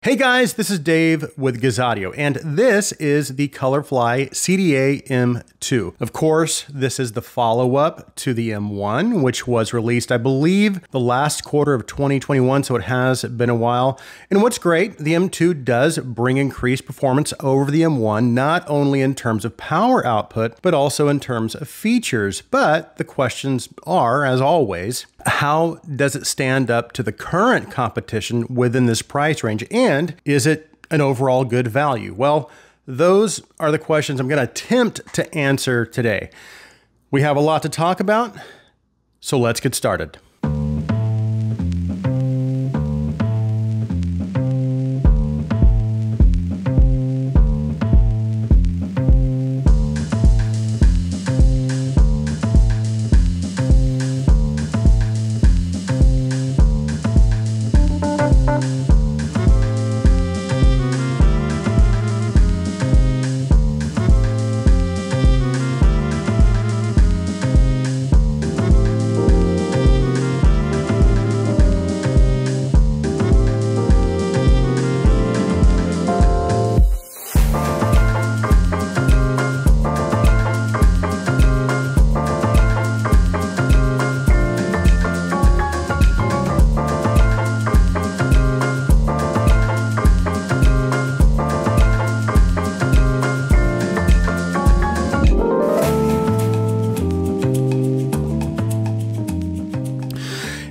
Hey guys, this is Dave with Gazaudio, and this is the COLORFLY CDA-M2. Of course, this is the follow-up to the M1, which was released, I believe, the last quarter of 2021, so it has been a while. And what's great, the M2 does bring increased performance over the M1, not only in terms of power output, but also in terms of features. But the questions are, as always, how does it stand up to the current competition within this price range? And is it an overall good value? Well, those are the questions I'm going to attempt to answer today. We have a lot to talk about, so let's get started.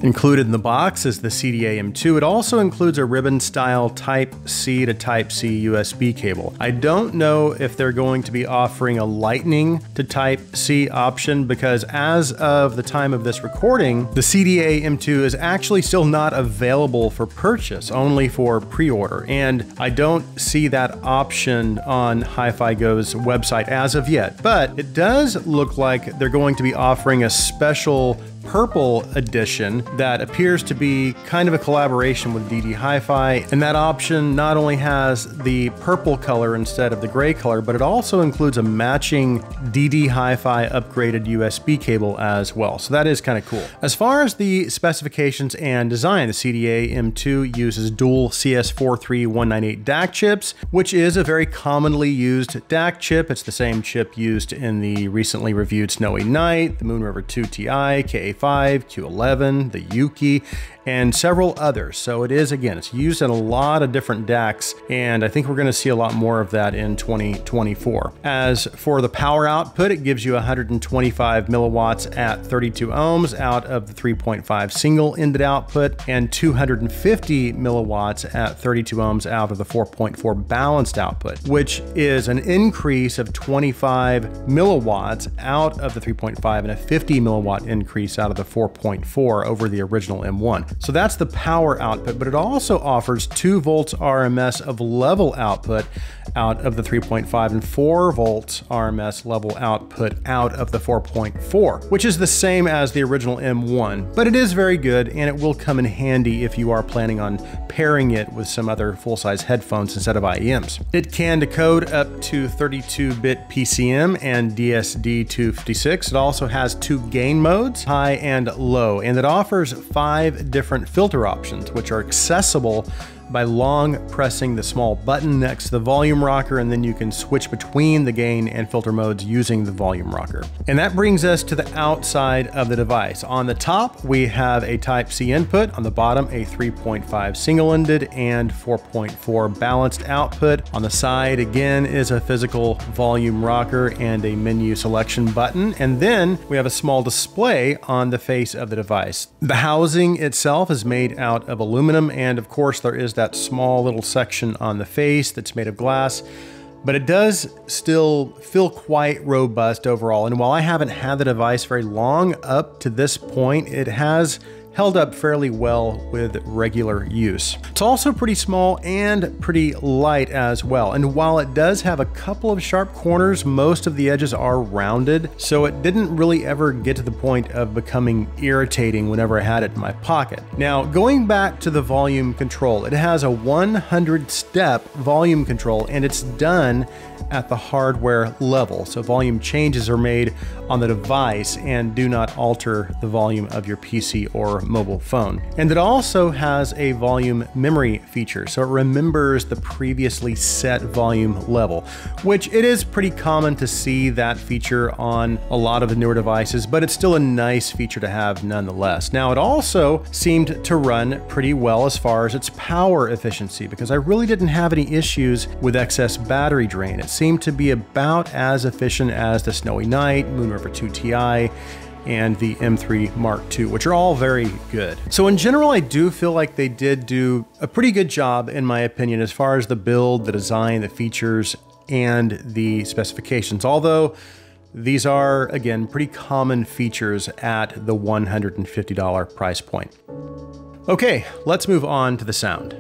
Included in the box is the CDA-M2. It also includes a ribbon-style Type-C to Type-C USB cable. I don't know if they're going to be offering a Lightning to Type-C option because as of the time of this recording, the CDA-M2 is actually still not available for purchase, only for pre-order. And I don't see that option on HiFiGo's website as of yet, but it does look like they're going to be offering a special purple edition that appears to be kind of a collaboration with DD Hi-Fi, and that option not only has the purple color instead of the gray color, but it also includes a matching DD Hi-Fi upgraded USB cable as well. So that is kind of cool. As far as the specifications and design, the CDA-M2 uses dual CS43198 DAC chips, which is a very commonly used DAC chip. It's the same chip used in the recently reviewed Snowy Night, the Moonriver 2 Ti, KA5, Q11, the Yuki, and several others. So it is, again, it's used in a lot of different DACs, and I think we're going to see a lot more of that in 2024. As for the power output, it gives you 125 milliwatts at 32 ohms out of the 3.5 single-ended output, and 250 milliwatts at 32 ohms out of the 4.4 balanced output, which is an increase of 25 milliwatts out of the 3.5 and a 50 milliwatt increase out of the 4.4 over the original M1. So that's the power output, but it also offers 2 volts RMS of level output out of the 3.5 and 4 volts RMS level output out of the 4.4, which is the same as the original M1, but it is very good and it will come in handy if you are planning on pairing it with some other full-size headphones instead of IEMs. It can decode up to 32-bit PCM and DSD256. It also has 2 gain modes, high and low, and it offers 5 different filter options, which are accessible by long pressing the small button next to the volume rocker, and then you can switch between the gain and filter modes using the volume rocker. And that brings us to the outside of the device. On the top, we have a Type-C input. On the bottom, a 3.5 single-ended and 4.4 balanced output. On the side, again, is a physical volume rocker and a menu selection button. And then we have a small display on the face of the device. The housing itself is made out of aluminum, and of course, there is that small little section on the face that's made of glass, but it does still feel quite robust overall. And while I haven't had the device very long up to this point, it has held up fairly well with regular use. It's also pretty small and pretty light as well. And while it does have a couple of sharp corners, most of the edges are rounded, so it didn't really ever get to the point of becoming irritating whenever I had it in my pocket. Now, going back to the volume control, it has a 100-step volume control, and it's done at the hardware level. So volume changes are made on the device and do not alter the volume of your PC or mobile phone. And it also has a volume memory feature, so it remembers the previously set volume level, which it is pretty common to see that feature on a lot of the newer devices, but it's still a nice feature to have nonetheless. Now, it also seemed to run pretty well as far as its power efficiency, because I really didn't have any issues with excess battery drain. It seemed to be about as efficient as the Snowy Night, Moonriver 2 Ti, and the M3 Mark II, which are all very good. So in general, I do feel like they did do a pretty good job, in my opinion, as far as the build, the design, the features, and the specifications. Although these are, again, pretty common features at the $150 price point. Okay, let's move on to the sound.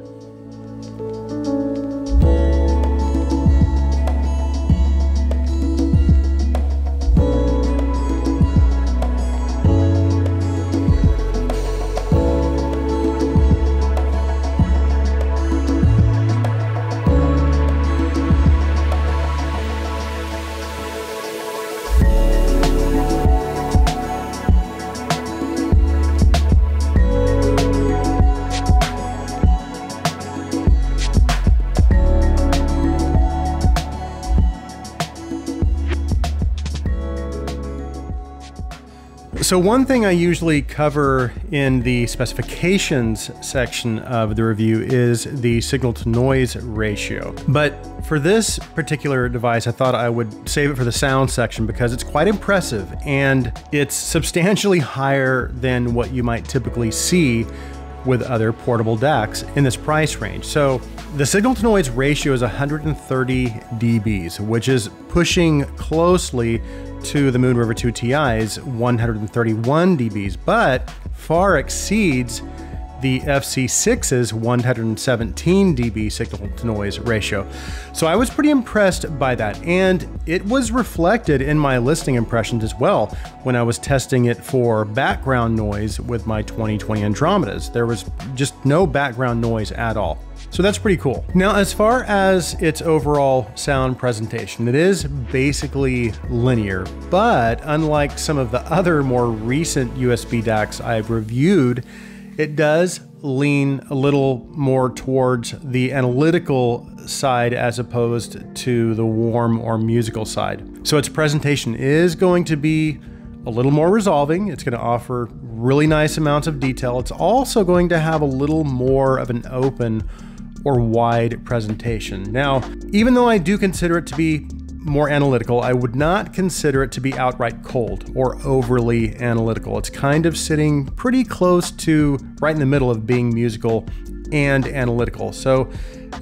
So one thing I usually cover in the specifications section of the review is the signal to noise ratio. But for this particular device, I thought I would save it for the sound section because it's quite impressive and it's substantially higher than what you might typically see with other portable DACs in this price range. So the signal to noise ratio is 130 dBs, which is pushing closely to the Moonriver 2 Ti's 131 dBs, but far exceeds the FC6's 117 dB signal to noise ratio. So I was pretty impressed by that, and it was reflected in my listening impressions as well when I was testing it for background noise with my 2020 Andromedas. There was just no background noise at all. So that's pretty cool. Now, as far as its overall sound presentation, it is basically linear, but unlike some of the other more recent USB DACs I've reviewed, it does lean a little more towards the analytical side as opposed to the warm or musical side. So its presentation is going to be a little more resolving. It's going to offer really nice amounts of detail. It's also going to have a little more of an open or wide presentation. Now, even though I do consider it to be more analytical, I would not consider it to be outright cold or overly analytical. It's kind of sitting pretty close to right in the middle of being musical and analytical. So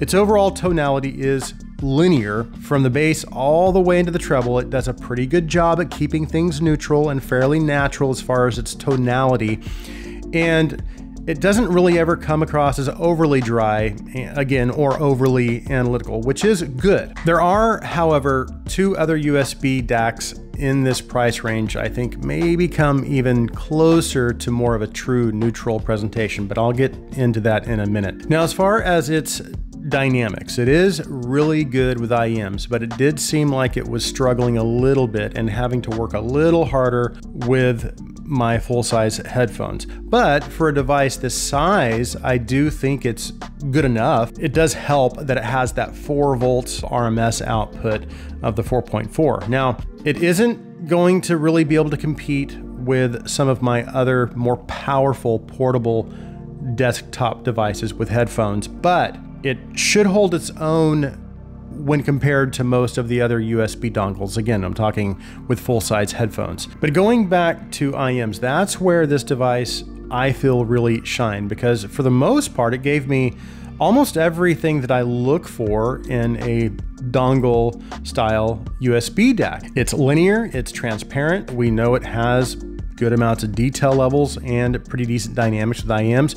its overall tonality is linear from the bass all the way into the treble. It does a pretty good job at keeping things neutral and fairly natural as far as its tonality. And it doesn't really ever come across as overly dry, again, or overly analytical, which is good. There are, however, two other USB DACs in this price range I think maybe come even closer to more of a true neutral presentation, but I'll get into that in a minute. Now, as far as its dynamics, it is really good with IEMs, but it did seem like it was struggling a little bit and having to work a little harder with my full-size headphones. But for a device this size, I do think it's good enough. It does help that it has that 4 volts RMS output of the 4.4. Now, it isn't going to really be able to compete with some of my other more powerful portable desktop devices with headphones, but it should hold its own when compared to most of the other USB dongles. Again, I'm talking with full-size headphones. But going back to IEMs, that's where this device I feel really shined, because for the most part, it gave me almost everything that I look for in a dongle style USB DAC. It's linear, it's transparent. We know it has good amounts of detail levels and pretty decent dynamics with IEMs.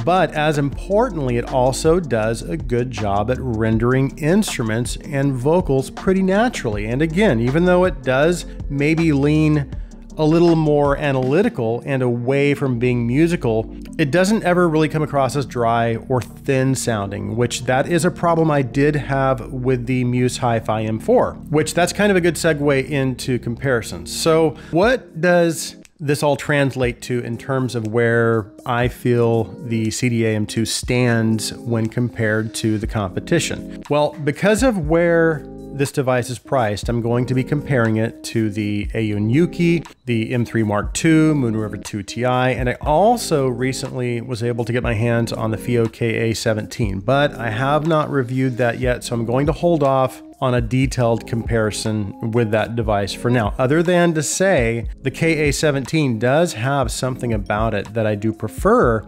But as importantly, it also does a good job at rendering instruments and vocals pretty naturally. And again, even though it does maybe lean a little more analytical and away from being musical, it doesn't ever really come across as dry or thin sounding, which that is a problem I did have with the Muse Hi-Fi M4, which that's kind of a good segue into comparisons. So what does this all translate to in terms of where I feel the CDA-M2 stands when compared to the competition? Well, because of where this device is priced, I'm going to be comparing it to the AEON Yuki, the M3 Mark II, Moonriver 2 Ti, and I also recently was able to get my hands on the FIO KA-17, but I have not reviewed that yet, so I'm going to hold off on a detailed comparison with that device for now, other than to say the KA-17 does have something about it that I do prefer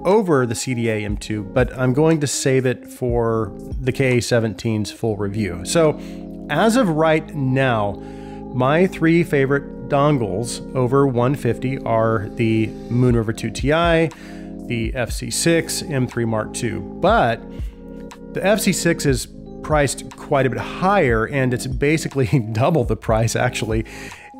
over the CDA-M2, but I'm going to save it for the KA-17's full review. So as of right now, my three favorite dongles over 150 are the Moonriver 2 Ti, the FC6, M3 Mark II, but the FC6 is priced quite a bit higher, and it's basically double the price actually.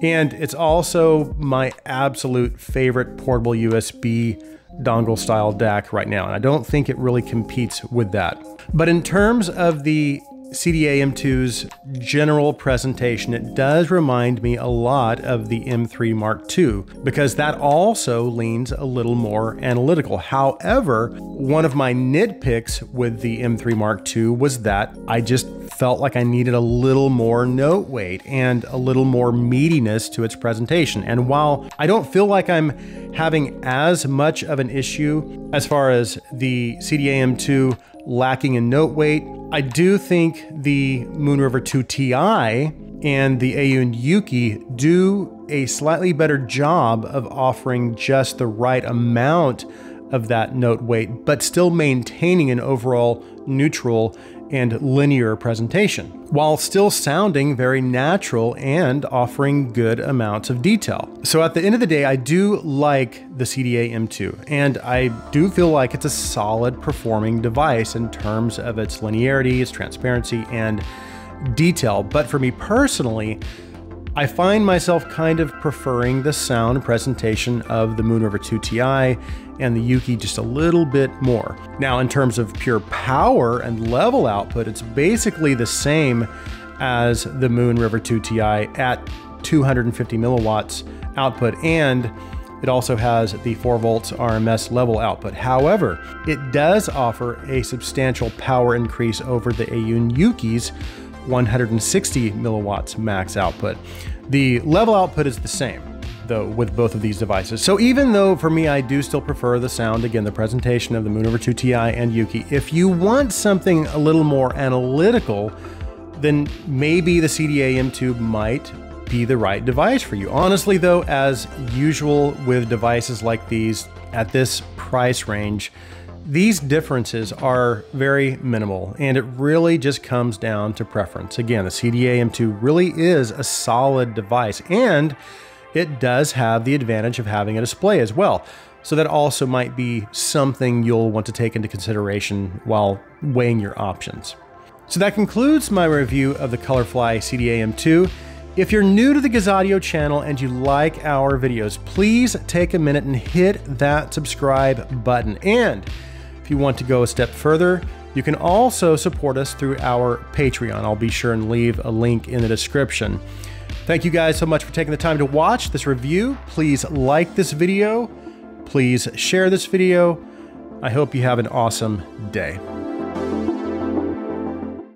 And it's also my absolute favorite portable USB dongle style DAC right now, and I don't think it really competes with that. But in terms of the CDA-M2's general presentation, it does remind me a lot of the M3 Mark II, because that also leans a little more analytical. However, one of my nitpicks with the M3 Mark II was that I just felt like I needed a little more note weight and a little more meatiness to its presentation. And while I don't feel like I'm having as much of an issue as far as the CDA-M2 lacking in note weight, I do think the Moonriver 2 Ti and the AEON Yuki do a slightly better job of offering just the right amount of that note weight, but still maintaining an overall neutral and linear presentation, while still sounding very natural and offering good amounts of detail. So at the end of the day, I do like the CDA-M2, and I do feel like it's a solid performing device in terms of its linearity, its transparency, and detail. But for me personally, I find myself kind of preferring the sound presentation of the Moonriver 2 Ti and the Yuki just a little bit more. Now, in terms of pure power and level output, it's basically the same as the Moonriver 2 Ti at 250 milliwatts output, and it also has the 4 volts RMS level output. However, it does offer a substantial power increase over the AEON Yuki's 160 milliwatts max output. The level output is the same, though, with both of these devices. So even though for me, I do still prefer the sound, again, the presentation of the Moonriver 2 Ti and Yuki, if you want something a little more analytical, then maybe the CDA-M2 might be the right device for you. Honestly though, as usual with devices like these at this price range, these differences are very minimal, and it really just comes down to preference. Again, the CDA-M2 really is a solid device, and it does have the advantage of having a display as well. So that also might be something you'll want to take into consideration while weighing your options. So that concludes my review of the COLORFLY CDA-M2. If you're new to the Gazaudio channel and you like our videos, please take a minute and hit that subscribe button. And if you want to go a step further, you can also support us through our Patreon. I'll be sure and leave a link in the description. Thank you guys so much for taking the time to watch this review. Please like this video. Please share this video. I hope you have an awesome day.